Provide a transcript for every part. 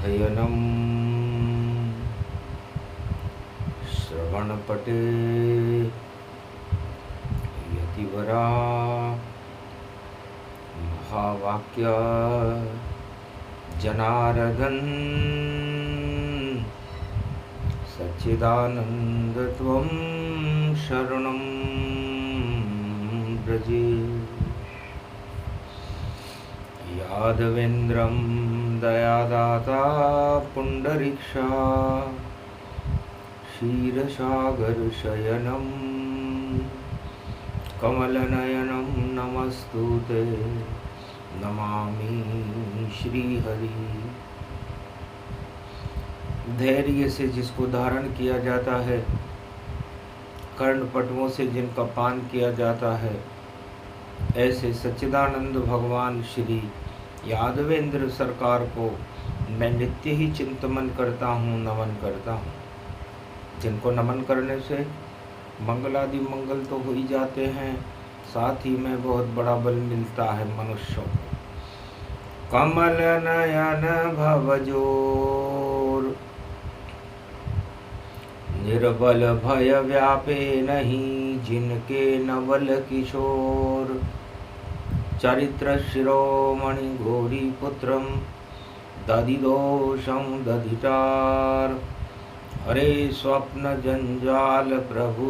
शयनं श्रवणपटे यतिवरा महावाक्य जनार्दन सच्चिदानंद त्वं शरणं व्रजे। यादवेन्द्रं दयादाता पुंडरीक्षा क्षीरसागरशयनं कमलनयनं नमस्तुते नमामि श्रीहरि। धैर्य से जिसको धारण किया जाता है, कर्णपटुओं से जिनका पान किया जाता है, ऐसे सच्चिदानंद भगवान श्री यादवेंद्र सरकार को मैं नित्य ही चिंतन करता हूँ, नमन करता हूँ। जिनको नमन करने से मंगलादि मंगल तो हो ही जाते हैं, साथ ही में बहुत बड़ा बल मिलता है मनुष्यों को। कमल नयन भवजोर निर्बल भय व्यापे नहीं, जिनके नवल किशोर चरित्र शिरोमणि घोरी पुत्रम दधिदोषं दधितार। हरे स्वप्न जंजाल प्रभु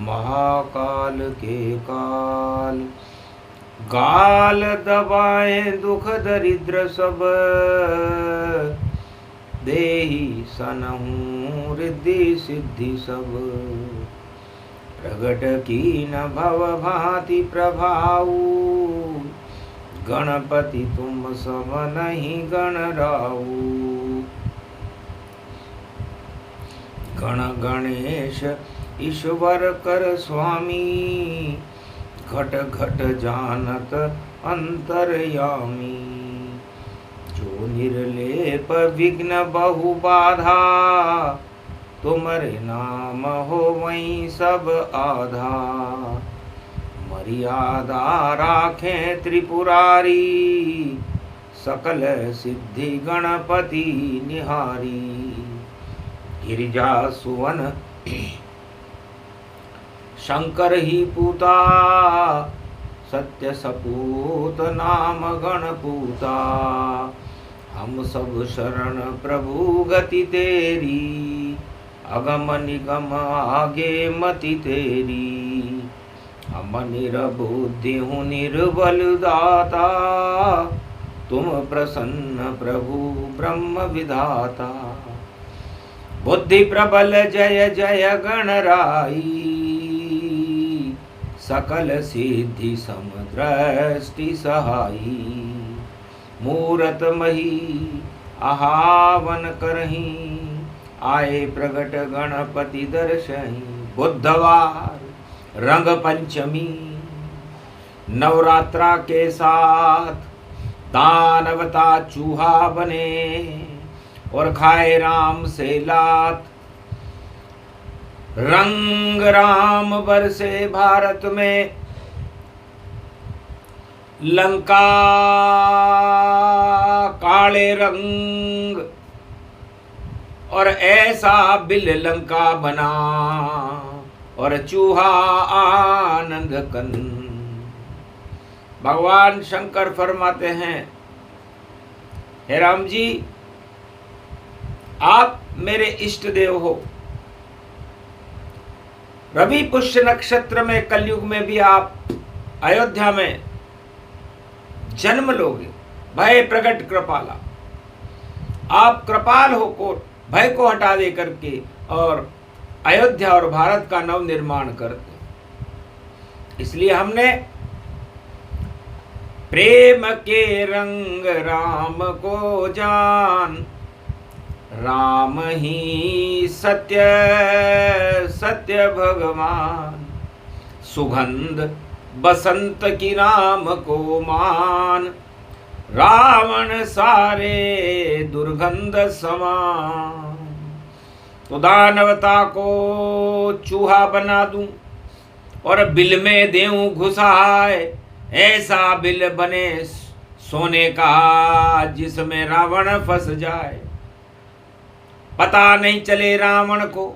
महाकाल के काल, गाल दबाए दुख दरिद्र सब देहि सनहु रिद्धि सिद्धि सब। प्रगट कीन भव भांति प्रभाऊ, गणपति तुम सब नहीं गण राऊ। गण गणेश ईश्वर कर स्वामी, घट घट जानत अंतर्यामी। जो निर्लेप विघ्न बहु बाधा, तुम्हारे नाम हो वहीं सब आधा। मर्यादा राखें त्रिपुरारी, सकल सिद्धि गणपति निहारी। गिरिजा सुवन शंकर ही पूता, सत्य सपूत नाम गणपूता। हम सब शरण प्रभु गति तेरी, अगम निगम आगे मति तेरी। हम निरबुद्धि हूँ निर्बल दाता, तुम प्रसन्न प्रभु ब्रह्म विधाता। बुद्धि प्रबल जय जय गणराई, सकल सिद्धि समदृष्टि सहाई। मूरत मही आहावन करही, आए प्रगट गणपति दर्शही। बुधवार रंग पंचमी नवरात्रा के साथ, दानवता चूहा बने और खाए राम से लात। रंग राम बरसे भारत में, लंका काले रंग और ऐसा बिल लंका बना, और चूहा आनंद कंद। भगवान शंकर फरमाते हैं, हे राम जी, आप मेरे इष्ट देव हो। रवि पुष्य नक्षत्र में कलयुग में भी आप अयोध्या में जन्म लोगे। भय प्रगट कृपाला, आप कृपाल हो को भय को हटा दे करके और अयोध्या और भारत का नव निर्माण करते। इसलिए हमने प्रेम के रंग राम को जान, राम ही सत्य सत्य भगवान। सुगंध बसंत की राम को मान, रावण सारे दुर्गंध समान। तो दानवता को चूहा बना दूं और बिल में देऊं घुसाए, ऐसा बिल बने सोने का जिसमें रावण फंस जाए, पता नहीं चले रावण को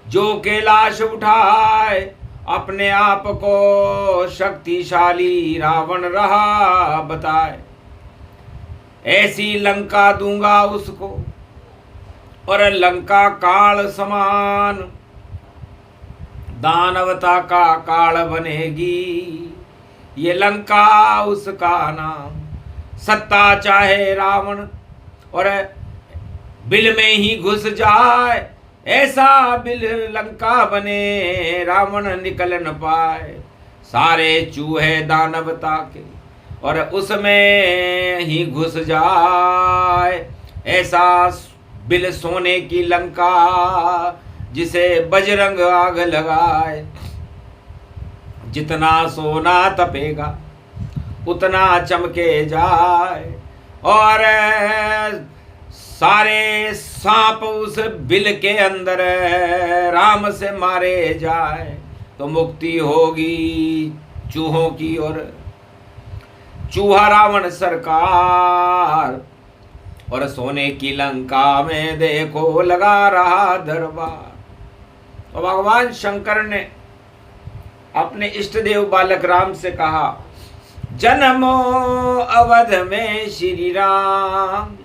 जो कैलाश उठाए, अपने आप को शक्तिशाली रावण रहा बताए। ऐसी लंका दूंगा उसको और लंका काल समान, दानवता का काल बनेगी ये लंका उसका नाम। सत्ता चाहे रावण और बिल में ही घुस जाए, ऐसा बिल लंका बने रावण निकल न पाए। सारे चूहे दानवता के और उसमें ही घुस जाए, ऐसा बिल सोने की लंका जिसे बजरंग आग लगाए। जितना सोना तपेगा उतना चमके जाए, और सारे सांप उस बिल के अंदर राम से मारे जाए, तो मुक्ति होगी चूहों की। और चूहा रावण सरकार और सोने की लंका में देखो लगा रहा दरबार। तो भगवान शंकर ने अपने इष्ट देव बालक राम से कहा, जन्मो अवध में श्री राम,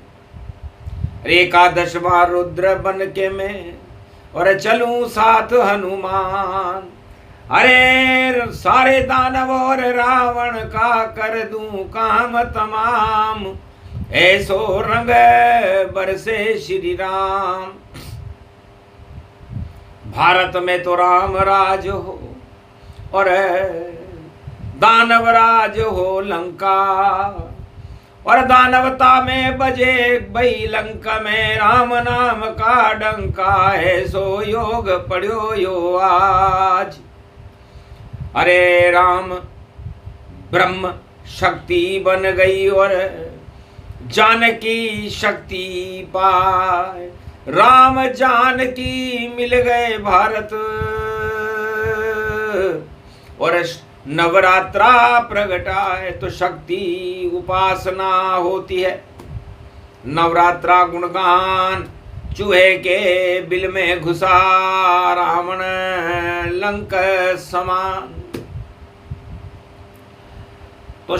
एकादशवां रुद्र बन के मैं और चलूं साथ हनुमान। अरे सारे दानव और रावण का कर दूं काम तमाम, ऐसो रंग बरसे श्री राम। भारत में तो राम राज हो और दानव राज हो लंका, और दानवता में बजे बई लंका में राम नाम का डंका, ऐसो योग पढ़ो यो आज। अरे राम ब्रह्म शक्ति बन गई और जानकी शक्ति पाए, राम जानकी मिल गए भारत, और नवरात्रा प्रगटाए तो शक्ति उपासना होती है। नवरात्रा गुणगान चूहे के बिल में घुसा रावण लंक समान। तो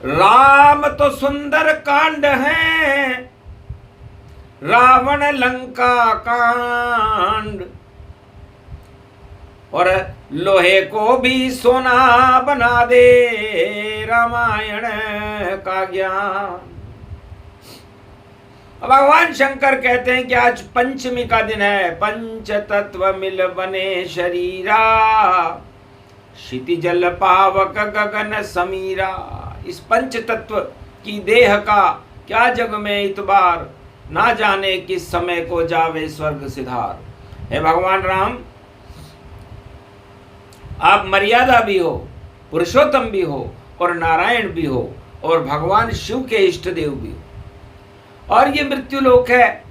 राम तो सुंदर कांड है, रावण लंका कांड, और लोहे को भी सोना बना दे रामायण का ज्ञान। भगवान शंकर कहते हैं कि आज पंचमी का दिन है, पंच तत्व मिल बने शरीरा, क्षिति जल पावक गगन समीरा। इस पंच तत्व की देह का क्या जग में इतबार, ना जाने किस समय को जावे स्वर्ग सिधार। हे भगवान राम, आप मर्यादा भी हो, पुरुषोत्तम भी हो, और नारायण भी हो, और भगवान शिव के इष्ट देव भी हो। और ये मृत्यु लोक है,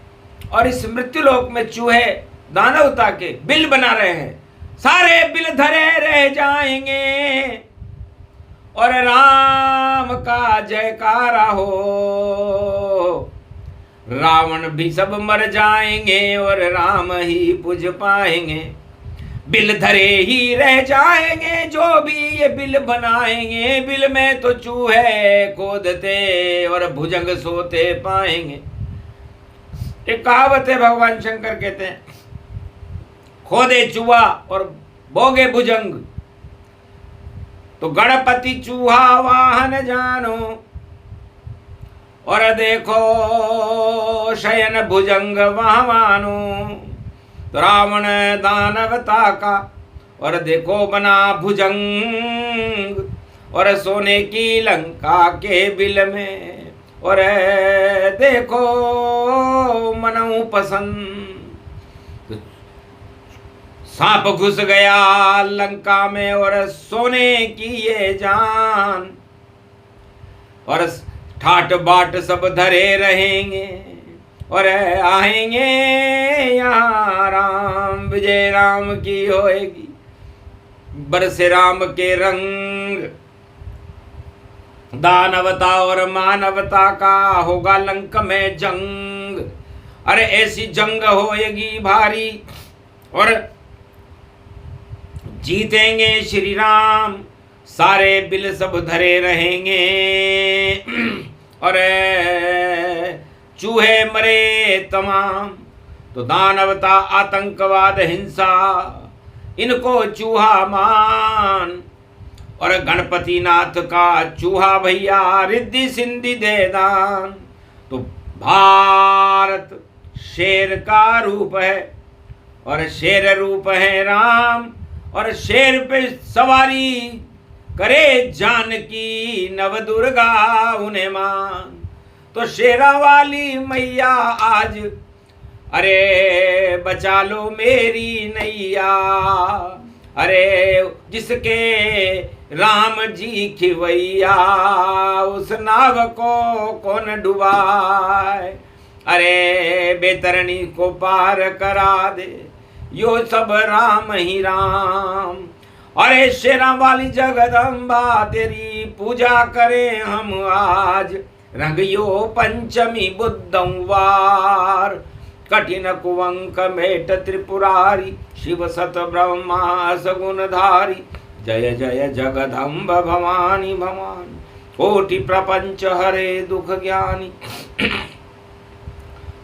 और इस मृत्यु लोक में चूहे दानवता के बिल बना रहे हैं। सारे बिल धरे रह जाएंगे और राम का जयकारा हो। रावण भी सब मर जाएंगे और राम ही पूज पाएंगे। बिल धरे ही रह जाएंगे जो भी ये बिल बनाएंगे। बिल में तो चूहे खोदते और भुजंग सोते पाएंगे। एक कहावत है, भगवान शंकर कहते हैं, खोदे चूहा और बोगे भुजंग, तो गणपति चूहा वाहन जानो, और देखो शयन भुजंग वहां मानो। तो रावण दानवता का और देखो बना भुजंग, और सोने की लंका के बिल में, और देखो मनऊ पसंद। सांप घुस गया लंका में और सोने की ये जान, और ठाट बाट सब धरे रहेंगे और आएंगे यहाँ राम। विजय राम की होएगी, बरसे राम के रंग। दानवता और मानवता का होगा लंक में जंग। अरे ऐसी जंग होएगी भारी और जीतेंगे श्री राम, सारे बिल सब धरे रहेंगे। और चूहे मरे तमाम। तो दानवता, आतंकवाद, हिंसा, इनको चूहा मान। और गणपति नाथ का चूहा भैया रिद्धि सिद्धि दे दान। तो भारत शेर का रूप है और शेर रूप है राम। और शेर पे सवारी करे जानकी, नव दुर्गा उन्हें मान। तो शेरा वाली मैया आज अरे बचा लो मेरी नैया। अरे जिसके राम जी खिवैया, उस नाव को कौन डुबाए। अरे बेतरनी को पार करा दे, यो सब राम ही राम। अरे शेरा वाली जगदम्बा तेरी पूजा करें हम आज। रंगियो पंचमी बुधवार, कठिन कुवंक मेट त्रिपुरारी, शिव सत ब्रह्मा सगुणधारी। जय जय जगदम्ब भवानी भवानी, कोटि प्रपंच हरे दुख ज्ञानी।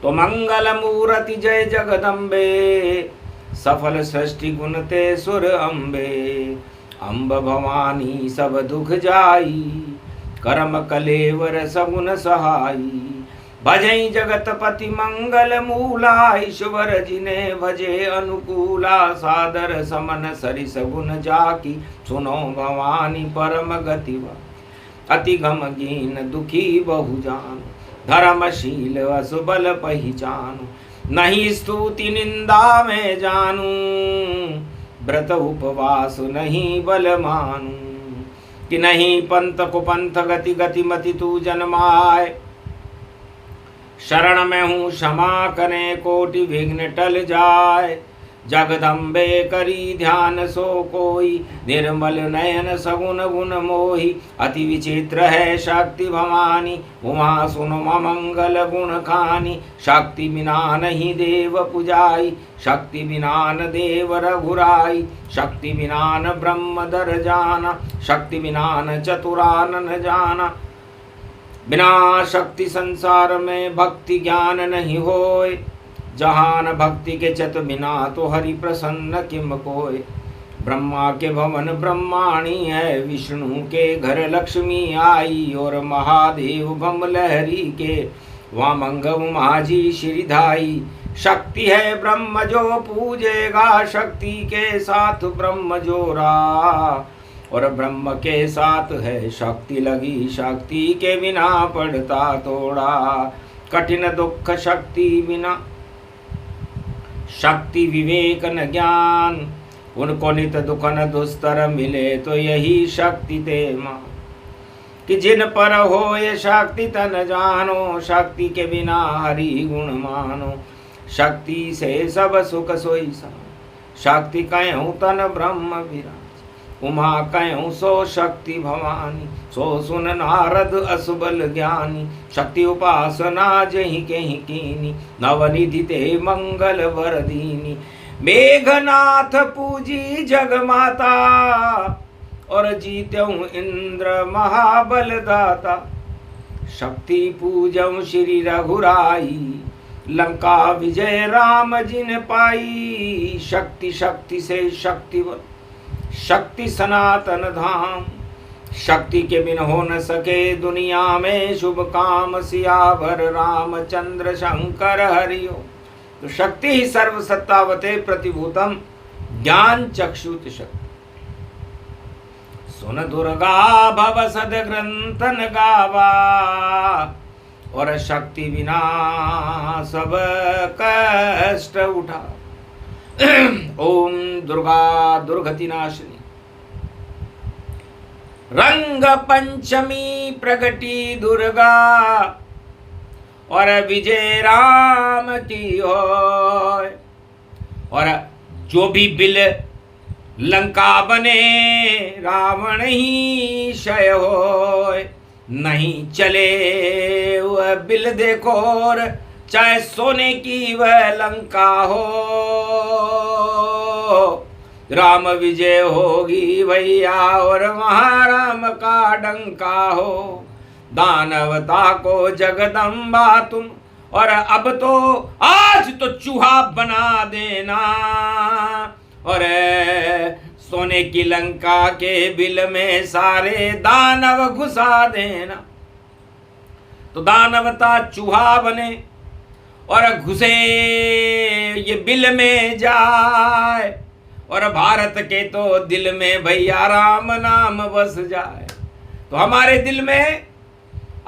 तो मंगल मूर्ति जय जगदम्बे, सफल सृष्टि गुण ते सुर अम्बे। अम्ब भवानी सब दुख जाई, कर्म कलेवर सगुन सहाई। भजई जगतपति मंगल मूला, ईश्वर जिने भजे अनुकूला। सादर समन सरि सगुन जाकी, सुनो भवानी परम गतिवा। अति गमगीन दुखी बहु जान, धर्मशील असुबल पहिचानु। नहीं स्तुति निंदा में जानू, व्रत उपवास नहीं बल मानू। कि नहीं पंथ को पंथ गति गति मति तू जन्माए। शरण में हूँ क्षमा करे, कोटि विघ्न टल जाए। जगदम्बे करी ध्यान सो कोई, निर्मल नयन सगुन गुण मोही। अति विचित्र है शक्ति भवानी, उमा सुनो मंगल गुण खानी। शक्ति बिना नहीं देव पुजाई, शक्ति बिना न देव रघुराई। शक्ति बिना न ब्रह्म दर जाना, शक्ति बिना न चतुरानन जाना। बिना शक्ति संसार में भक्ति ज्ञान नहीं होए। जहान भक्ति के चत बिना, तो हरि प्रसन्न किम कोय। ब्रह्मा के भवन ब्रह्माणी है, विष्णु के घर लक्ष्मी आई। और महादेव भम लहरी के, वामंग उमाजी श्रीधाई। शक्ति है ब्रह्म जो पूजेगा, शक्ति के साथ ब्रह्म जोड़ा। और ब्रह्म के साथ है शक्ति लगी, शक्ति के बिना पड़ता तोड़ा। कठिन दुख शक्ति बिना, शक्ति विवेक न ज्ञान। उनको नित दुख न दुस्तर मिले, तो यही शक्ति ते मां। कि जिन पर हो ये शक्ति तन जानो, शक्ति के बिना हरि गुण मानो। शक्ति से सब सुख सोई सा, शक्ति कहूँ तन ब्रह्म विराज। उमा कहूँ सो शक्ति भवानी, सो सुन नारद असुबल ज्ञानी। शक्ति उपासना जही कहीं कीनी, नवनिधि ते मंगल वरदीनी। मेघनाथ पूजी जग माता, और जीत्यऊ इंद्र महाबल दाता। शक्ति पूजऊ श्री रघुराई, लंका विजय राम जिन पाई। शक्ति शक्ति से शक्तिवत, शक्ति सनातन धाम। शक्ति के बिन हो न सके दुनिया में शुभ काम। सियावर रामचंद्र शंकर हरिओ। तो शक्ति ही सर्व सत्तावते प्रतिभूतम, ज्ञान चक्षुत शक्ति। सुन दुर्गा भव सद ग्रंथन गावा, और शक्ति बिना सब कष्ट उठा। ओम दुर्गा दुर्गति नाशिनी। रंग पंचमी प्रगटी दुर्गा, और विजय राम की होय। और जो भी बिल लंका बने, रावण ही क्षय होय। नहीं चले वह बिल देखो, और चाहे सोने की वह लंका हो, राम विजय होगी भैया और महाराम का डंका हो। दानवता को जगदम्बा तुम, और अब तो आज तो चूहा बना देना, और सोने की लंका के बिल में सारे दानव घुसा देना। तो दानवता चूहा बने और घुसे ये बिल में जाए, और भारत के तो दिल में भैया राम नाम बस जाए। तो हमारे दिल में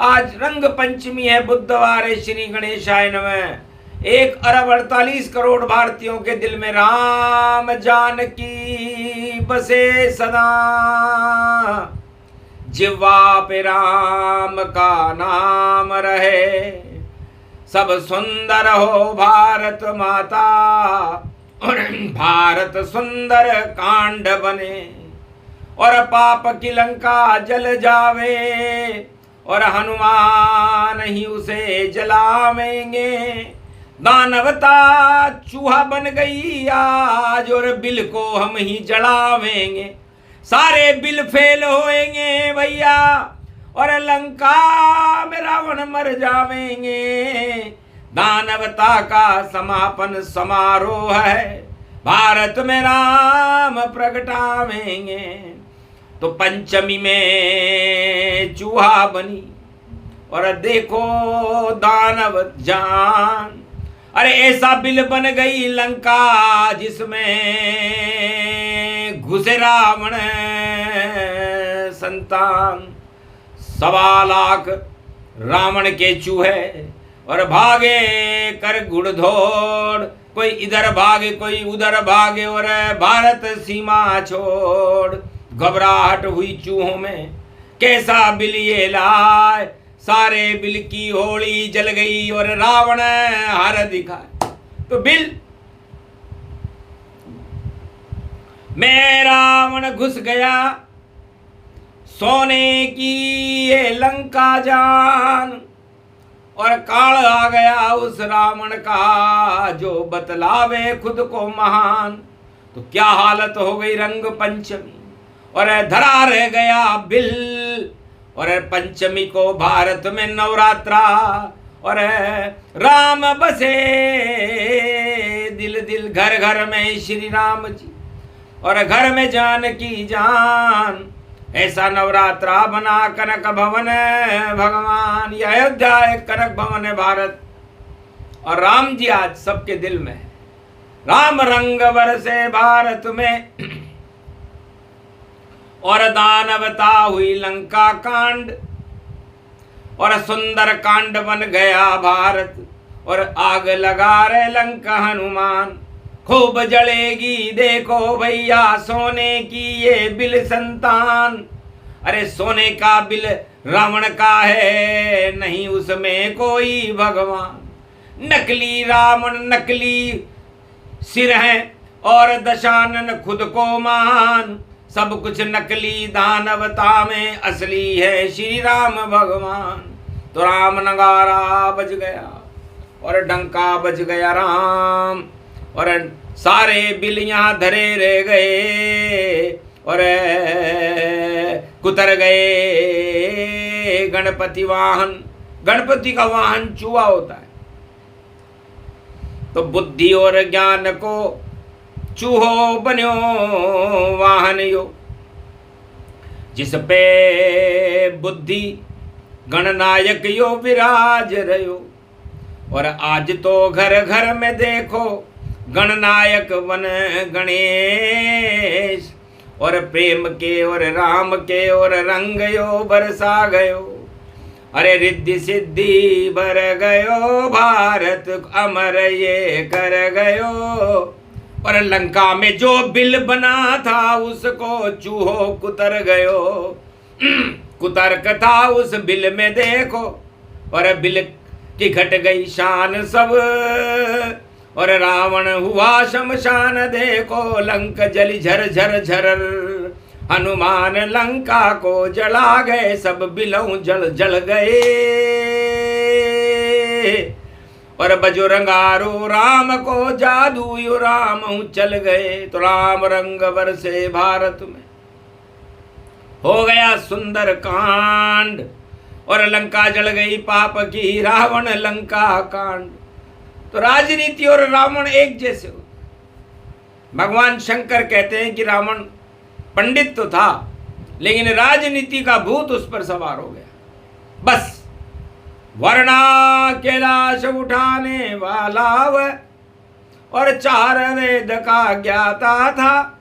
आज रंग पंचमी है, बुधवार है, श्री गणेशाय नमः। 1,48,00,00,000 भारतीयों के दिल में राम जानकी बसे सदा, जिह्वा पे राम का नाम रहे, सब सुंदर हो भारत माता, और भारत सुंदर कांड बने, और पाप की लंका जल जावे, और हनुमान ही उसे जलावेंगे। दानवता चूहा बन गई आज, और बिल को हम ही जलावेंगे। सारे बिल फेल होएंगे भैया, और लंका में रावण मर जावेंगे। दानवता का समापन समारोह है, भारत में राम प्रगटावेंगे। तो पंचमी में चूहा बनी, और देखो दानव जान, अरे ऐसा बिल बन गई लंका जिसमें घुसे रावण संतान। 1,25,00,000 रावण के चूहे, और भागे कर घुड़दौड़, कोई इधर भागे कोई उधर भागे, और भारत सीमा छोड़। घबराहट हुई चूहों में, कैसा बिल ये लाए, सारे बिल की होली जल गई, और रावण हार दिखाए। तो बिल में रावण घुस गया, सोने की ये लंका जान, और काल आ गया उस रावण का जो बतलावे खुद को महान। तो क्या हालत हो गई रंग पंचमी, और धरा रह गया बिल। और पंचमी को भारत में नवरात्रा, और राम बसे दिल दिल, घर घर में श्री राम जी, और घर में जानकी जान। ऐसा नवरात्रा बना कनक भवन भगवान। यह अयोध्या है, कनक भवन है भारत, और राम जी आज सबके दिल में है। राम रंग बरसे भारत में, और दानवता हुई लंका कांड, और सुंदर कांड बन गया भारत, और आग लगा रहे लंका हनुमान। खूब जलेगी देखो भैया सोने की ये बिल संतान। अरे सोने का बिल रावण का है, नहीं उसमें कोई भगवान। नकली रावण नकली सिर है, और दशानन खुद को मान। सब कुछ नकली, दानवता में असली है श्री राम भगवान। तो राम नगारा बज गया, और डंका बज गया राम, और सारे बिल यहाँ धरे रह गए, और कुतर गए गणपति वाहन। गणपति का वाहन चूहा होता है। तो बुद्धि और ज्ञान को चूहो बन्यो वाहन यो, जिस पे बुद्धि गणनायक यो विराज रहो। और आज तो घर घर में देखो गणनायक बन गणेश, और प्रेम के और राम के और रंग यो बरसा गयो। अरे रिद्धि सिद्धि भर गयो, भारत अमर ये कर गयो। और लंका में जो बिल बना था उसको चूहो कुतर गयो। कुतर्क था उस बिल में देखो, और बिल की घट गई शान सब, और रावण हुआ शमशान देखो। लंक जली झर झर झर, हनुमान लंका को जला गए, सब बिलौं जल जल गए। और बजुरंगारो राम को जादू यु राम चल गए। तो राम रंग बरसे भारत में, हो गया सुंदर कांड। और लंका जल गई पाप की, रावण लंका कांड। तो राजनीति और रावण एक जैसे हो। भगवान शंकर कहते हैं कि रावण पंडित तो था, लेकिन राजनीति का भूत उस पर सवार हो गया। बस वरना कैलाश उठाने वाला वह, और 4 वेद का ज्ञाता था।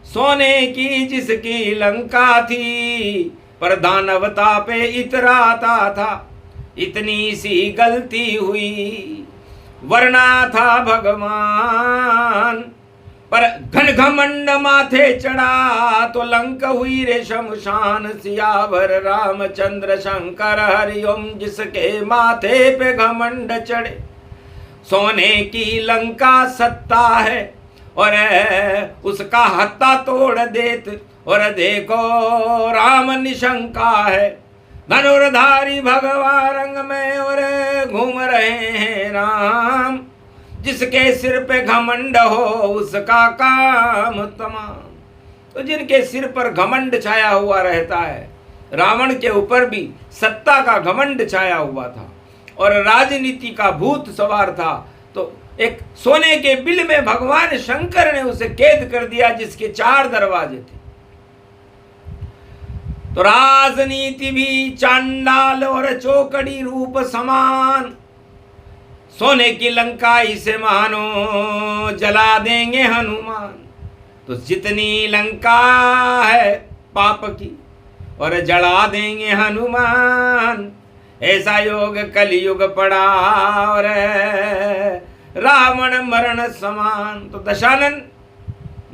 सोने की जिसकी लंका थी, पर दानवता पे इतराता था। इतनी सी गलती हुई, वरना था भगवान। पर घन घमंड माथे चढ़ा, तो लंक हुई रे शमशान। सियावर रामचंद्र शंकर हरिओम, जिसके माथे पे घमंड चढ़े। सोने की लंका सत्ता है, और उसका हत्ता तोड़ देत। और देखो राम निशंका है, धनुर्धारी भगवान रंग में और घूम रहे हैं राम। जिसके सिर पे घमंड हो उसका काम तमाम। तो जिनके सिर पर घमंड छाया हुआ रहता है, रावण के ऊपर भी सत्ता का घमंड छाया हुआ था और राजनीति का भूत सवार था। तो एक सोने के बिल में भगवान शंकर ने उसे कैद कर दिया, जिसके 4 दरवाजे थे। तो राजनीति भी चांडाल और चौकड़ी रूप समान। सोने की लंका इसे मानो जला देंगे हनुमान। तो जितनी लंका है पाप की, और जला देंगे हनुमान। ऐसा योग कलयुग पड़ा, और रावण मरण समान। तो दशानन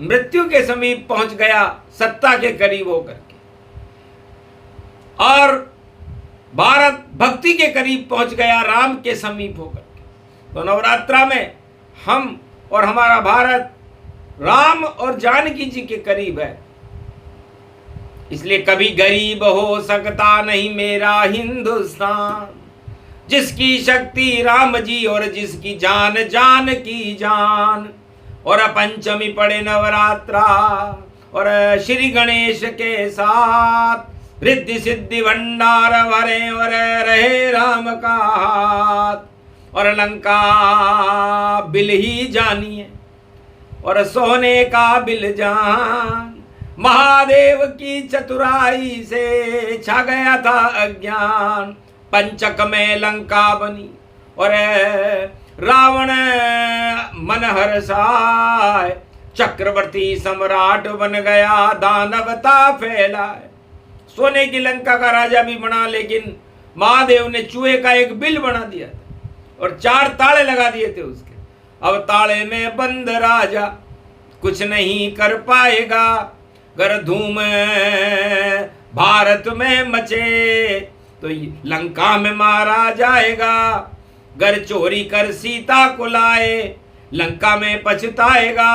मृत्यु के समीप पहुंच गया, सत्ता के करीब होकर के, और भारत भक्ति के करीब पहुंच गया, राम के समीप होकर के। तो नवरात्रा में हम और हमारा भारत राम और जानकी जी के करीब है। इसलिए कभी गरीब हो सकता नहीं मेरा हिंदुस्तान। जिसकी शक्ति राम जी और जिसकी जान जान की जान। और पंचमी पड़े नवरात्रा, और श्री गणेश के साथ रिद्धि सिद्धि भंडार भरे, और रहे राम का हाथ। और लंका बिल ही जानिए, और सोने का बिल जान। महादेव की चतुराई से छा गया था अज्ञान। पंचक में लंका बनी, और रावण मन हर्षाय। चक्रवर्ती सम्राट बन गया, दानवता फैलाए। सोने की लंका का राजा भी बना, लेकिन महादेव ने चूहे का एक बिल बना दिया था, और 4 ताले लगा दिए थे उसके। अब ताले में बंद राजा कुछ नहीं कर पाएगा। गर धूम भारत में मचे, तो लंका में मारा जाएगा। गर चोरी कर सीता को लाए, लंका में पछताएगा।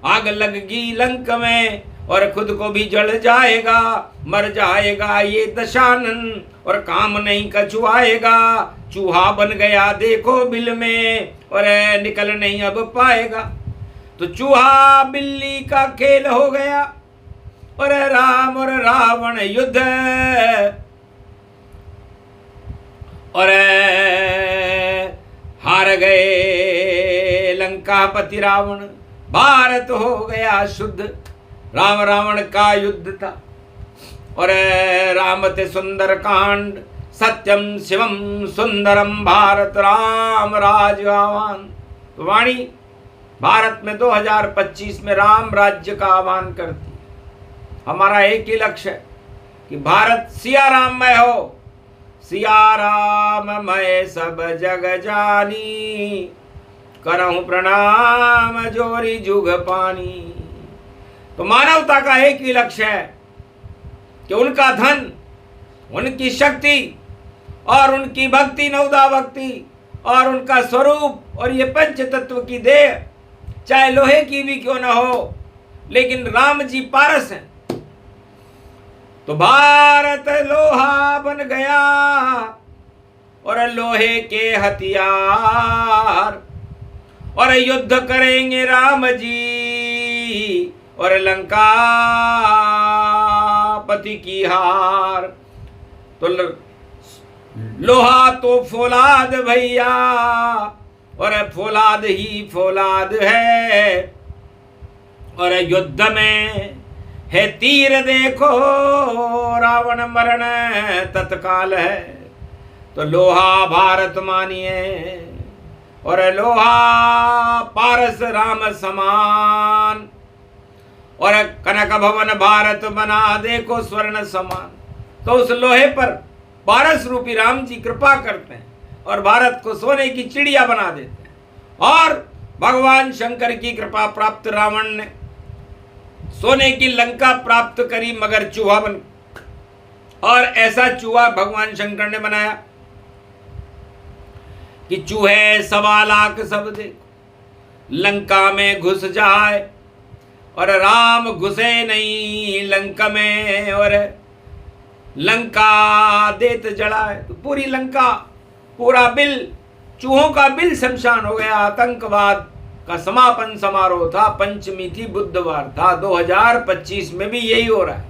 आग लगगी लंक में, और खुद को भी जल जाएगा। मर जाएगा ये दशानन, और काम नहीं कछुआएगा। चूहा बन गया देखो बिल में, और निकल नहीं अब पाएगा। तो चूहा बिल्ली का खेल हो गया, और राम और रावण युद्ध। और हार गए लंकापति रावण, भारत हो गया शुद्ध। राम रावण का युद्ध था, और राम ते सुंदर कांड। सत्यम शिवम सुंदरम भारत राम राज आह्वान। तो वाणी भारत में 2025 में राम राज्य का आह्वान करती है। हमारा एक ही लक्ष्य है कि भारत सिया राममय हो। सिया राममय सब जग जानी, करहूं प्रणाम जोरी जुग पानी। तो मानवता का एक ही लक्ष्य है कि उनका धन, उनकी शक्ति और उनकी भक्ति, नवदा भक्ति, और उनका स्वरूप और ये पंच तत्व की देह चाहे लोहे की भी क्यों न हो, लेकिन राम जी पारस हैं। तो भारत लोहा बन गया और लोहे के हथियार, और युद्ध करेंगे राम जी और लंका पति की हार। तो लोहा तो फौलाद भैया, और फौलाद ही फौलाद है, और युद्ध में है तीर देखो रावण मरण तत्काल है। तो लोहा भारत मानिए और लोहा पारस राम समान, और कनक भवन भारत बना देखो स्वर्ण समान। तो उस लोहे पर पारस रूपी राम जी कृपा करते हैं और भारत को सोने की चिड़िया बना देते हैं। और भगवान शंकर की कृपा प्राप्त रावण ने सोने की लंका प्राप्त करी, मगर चूहा बन, और ऐसा चूहा भगवान शंकर ने बनाया कि चूहे 1.25 लाख सब देखो लंका में घुस जाए, और राम घुसे नहीं लंका में, और लंका देत जलाए। तो पूरी लंका, पूरा बिल, चूहों का बिल शमशान हो गया। आतंकवाद का समापन समारोह था, पंचमी थी, बुधवार था। 2025 में भी यही हो रहा है।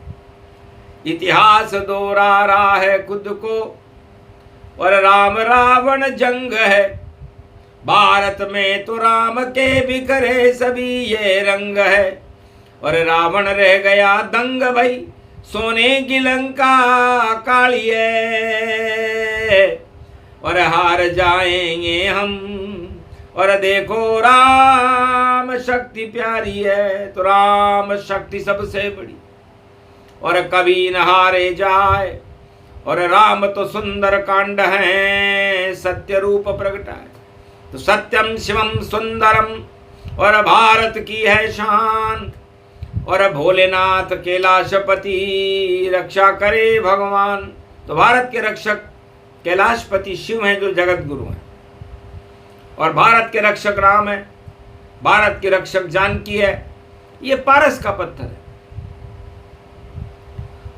इतिहास दोहरा रहा है खुद को, और राम रावण जंग है। भारत में तो राम के बिखरे सभी ये रंग है, और रावण रह गया दंग भई सोने की लंका कालिए, और हार जाएंगे हम, और देखो राम शक्ति प्यारी है। तो राम शक्ति सबसे बड़ी, और कभी न हारे जाए। और राम तो सुंदर कांड है, सत्य रूप प्रगटाए। तो सत्यम शिवम सुंदरम, और भारत की है शान, और भोलेनाथ कैलाशपति रक्षा करे भगवान। तो भारत के रक्षक कैलाशपति शिव हैं, जो जगत गुरु हैं, और भारत के रक्षक राम है, भारत के रक्षक जानकी है। ये पारस का पत्थर है।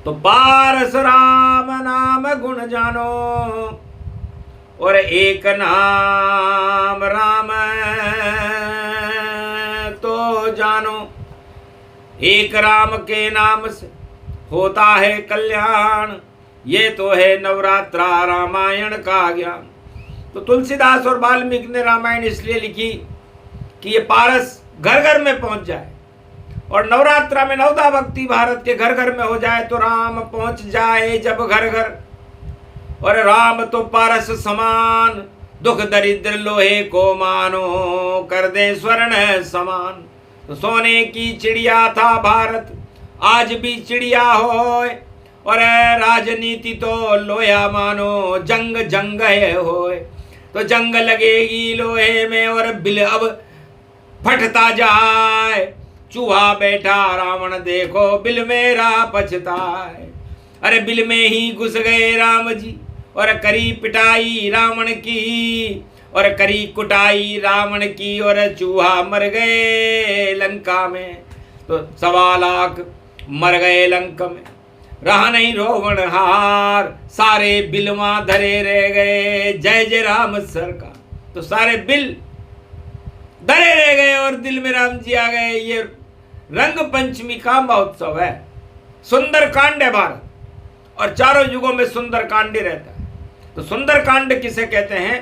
तो पारस राम नाम गुण जानो, और एक नाम राम तो जानो। एक राम के नाम से होता है कल्याण, ये तो है नवरात्रा रामायण का ज्ञान। तो तुलसीदास और वाल्मीकि ने रामायण इसलिए लिखी कि ये पारस घर घर में पहुंच जाए, और नवरात्रा में नवदा भक्ति भारत के घर घर में हो जाए, तो राम पहुंच जाए जब घर घर। और राम तो पारस समान, दुख दरिद्र लोहे को मानो, कर दे स्वर्ण समान। तो सोने की चिड़िया था भारत, आज भी चिड़िया होए, और राजनीति तो लोया मानो, जंग जंग है होए। तो जंग लगेगी लोहे में, और बिल अब फटता जाए। चूहा बैठा रावण देखो बिल मेरा पछताए। अरे बिल में ही घुस गए राम जी, और करी पिटाई रावण की, और करी कुटाई रावण की, और चूहा मर गए लंका में। तो 1.25 लाख मर गए लंका में, रहा नहीं रोवण हार, सारे बिलवा धरे रह गए। जय जय राम सरकार। तो सारे बिल धरे रह गए और दिल में राम जी आ गए। ये रंग पंचमी का महोत्सव है, सुंदर कांड है भारत, और चारों युगों में सुंदर कांड ही रहता है। तो सुंदर कांड किसे कहते हैं?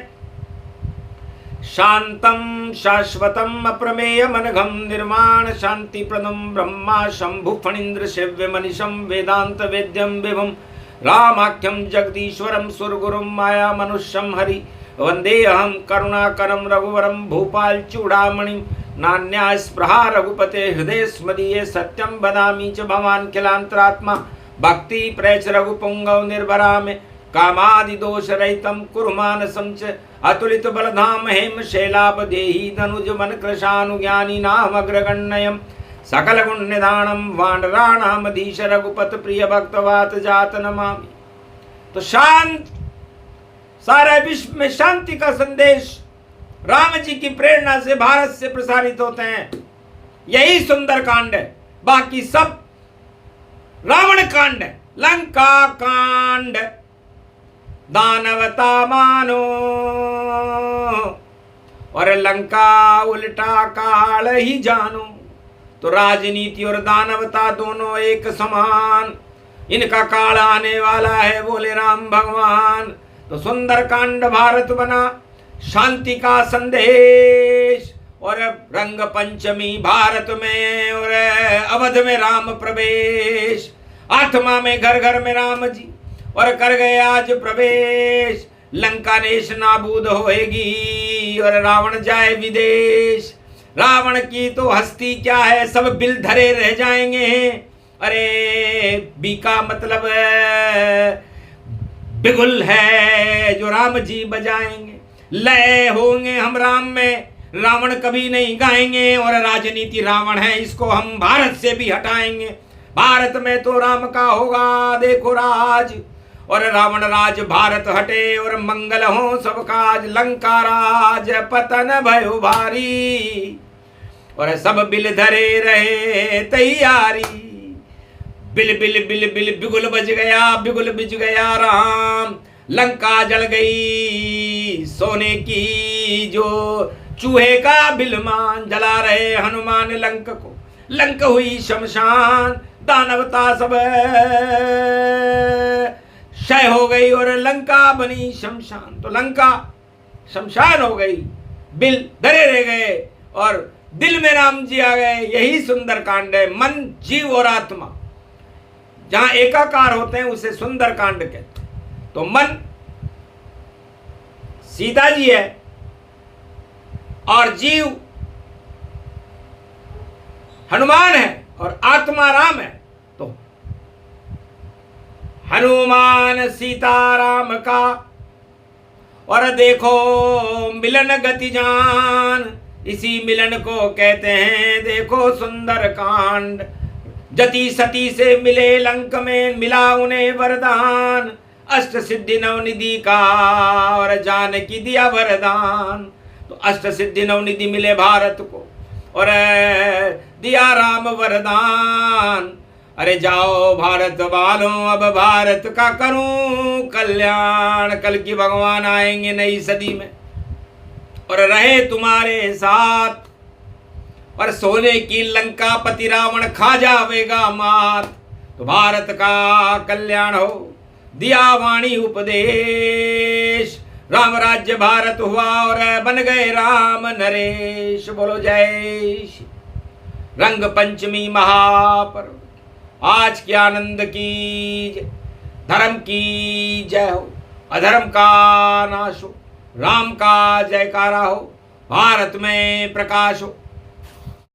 शांतम शाश्वतम अप्रमेय मनघम निर्माण शांति प्रदम ब्रह्मा शंभु फणीन्द्र शिव्य मनीषम वेदांत वेद्यम विभुम रामाख्यम जगदीश्वरम सुरगुरुम माया मनुष्यम हरि वंदे अहम करुणाकरम रघुवरम भूपाल चूड़ामणि नान्या स्पृहा रघुपते हृदय स्मदीये सत्यम बदामी च भवान खिलांतरात्मा भक्ति प्रैच रघुपुंगव निर्भरा में कामादि दोष रहितम कुरुमानसं च अतुलित बलधाम हेम शैलाभ देहि धनुज मन कृशानुज्ञानी नाम अग्रगण्यम सकल गुण निधानम वानराणामधीश रघुपत प्रिय भक्तवात जात नमामि। तो शांत, सारे विश्व में शांति का संदेश राम जी की प्रेरणा से भारत से प्रसारित होते हैं। यही सुंदर कांड है, बाकी सब रावण कांड है। लंका कांड दानवता मानो, और लंका उल्टा काल ही जानो। तो राजनीति और दानवता दोनों एक समान, इनका काल आने वाला है बोले राम भगवान। तो सुंदर कांड भारत बना शांति का संदेश, और रंग पंचमी भारत में और अवध में राम प्रवेश। आत्मा में घर घर में राम जी और कर गए आज प्रवेश। लंका नेश नाबूद होएगी और रावण जाए विदेश। रावण की तो हस्ती क्या है, सब बिल धरे रह जाएंगे। अरे बी का मतलब बिगुल है जो राम जी बजाएंगे। लय होंगे हम राम में, रावण कभी नहीं गाएंगे। और राजनीति रावण है, इसको हम भारत से भी हटाएंगे। भारत में तो राम का होगा देखो राज, और रावण राज भारत हटे और मंगल हो सब काज। लंका राज पतन भयो भारी, और सब बिल धरे रहे तैयारी। बिल बिल बिल बिल बिगुल बज गया, बिगुल बिज गया राम। लंका जल गई सोने की जो चूहे का बिलमान। जला रहे हनुमान लंक को, लंक हुई शमशान। दानवता सब क्षय हो गई और लंका बनी शमशान। तो लंका शमशान हो गई, बिल धरे रह गए और दिल में राम जी आ गए। यही सुंदर कांड है। मन, जीव और आत्मा जहां एकाकार होते हैं उसे सुंदर कांड कहते हैं। तो मन सीता जी है और जीव हनुमान है और आत्मा राम है। तो हनुमान सीता राम का और देखो मिलन गति जान। इसी मिलन को कहते हैं देखो सुंदर कांड। जति सती से मिले लंक में, मिला उन्हें वरदान। अष्ट सिद्धि नवनिधि का और जानकी दिया वरदान। तो अष्ट सिद्धि नवनिधि मिले भारत को और दिया राम वरदान। अरे जाओ भारत वालों, अब भारत का करूं कल्याण। कल की भगवान आएंगे नई सदी में और रहे तुम्हारे साथ। और सोने की लंका पति रावण खा जावेगा मात। तो भारत का कल्याण हो, दिया वाणी उपदेश। राम राज्य भारत हुआ और बन गए राम नरेश। बोलो जय श्री। रंग पंचमी महापर्व आज के आनंद की जय। धर्म की जय हो, अधर्म का नाश हो, राम का जयकारा हो, भारत में प्रकाश हो।